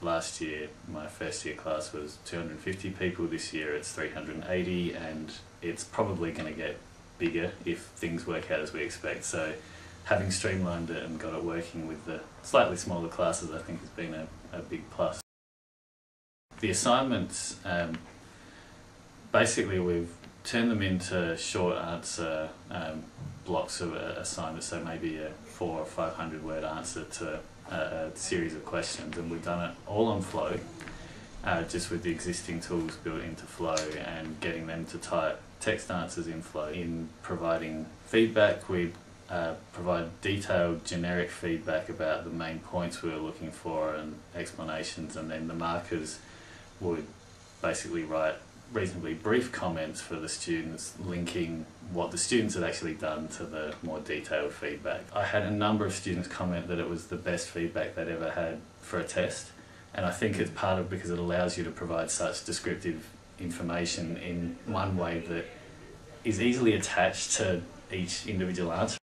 Last year, my first year class was 250 people. This year it's 380, and it's probably going to get bigger if things work out as we expect. So having streamlined it and got it working with the slightly smaller classes, I think has been a big plus. The assignments, basically we've turned them into short answer blocks of assignments, so maybe a 400 or 500 word answer to a series of questions, and we've done it all on FLO, just with the existing tools built into FLO, and getting them to type text answers in FLO. In providing feedback, we provide detailed generic feedback about the main points we were looking for and explanations, and then the markers would basically write reasonably brief comments for the students, linking what the students had actually done to the more detailed feedback. I had a number of students comment that it was the best feedback they'd ever had for a test, and I think it's part of because it allows you to provide such descriptive information in one way that is easily attached to each individual answer.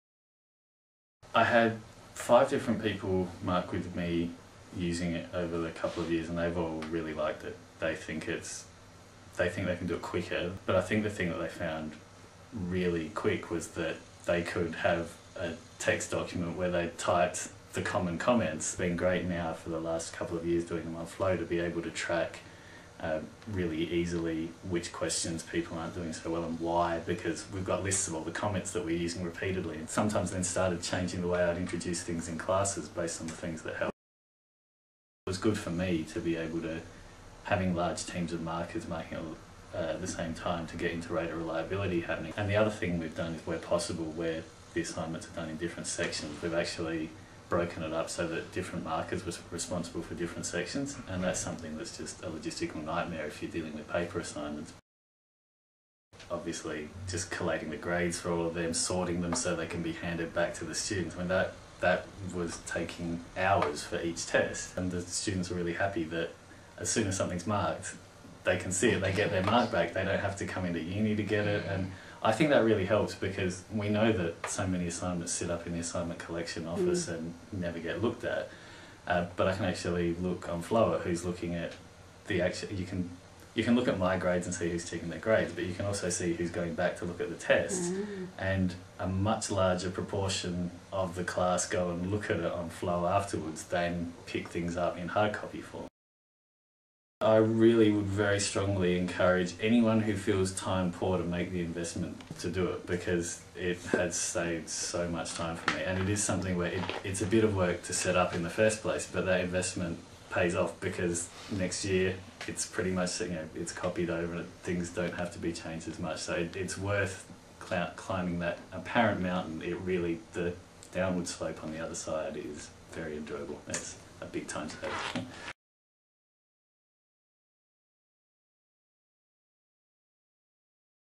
I had 5 different people mark with me using it over the couple of years, and they've all really liked it. They think they can do it quicker, but I think the thing that they found really quick was that they could have a text document where they typed the common comments. It's been great now for the last couple of years doing them on FLO to be able to track really easily which questions people aren't doing so well and why, because we've got lists of all the comments that we're using repeatedly, and sometimes then started changing the way I'd introduce things in classes based on the things that help. It was good for me to be able to having large teams of markers making it at the same time to get inter-rater reliability happening. And the other thing we've done is where possible, where the assignments are done in different sections, we've actually broken it up so that different markers were responsible for different sections, and that's something that's just a logistical nightmare if you're dealing with paper assignments. Obviously just collating the grades for all of them, sorting them so they can be handed back to the students. I mean, that was taking hours for each test, and the students are really happy that as soon as something's marked, they can see it, they get their mark back, they don't have to come into uni to get it. And I think that really helps, because we know that so many assignments sit up in the assignment collection office and never get looked at. But I can actually look on FLO at who's looking at the actual, you can look at my grades and see who's taking their grades, but you can also see who's going back to look at the tests. And a much larger proportion of the class go and look at it on FLO afterwards than pick things up in hard copy form. I really would very strongly encourage anyone who feels time poor to make the investment to do it, because it has saved so much time for me, and it is something where it's a bit of work to set up in the first place, but that investment pays off, because next year it's pretty much, it's copied over and things don't have to be changed as much, so it's worth climbing that apparent mountain. The downward slope on the other side is very enjoyable. It's a big time saver.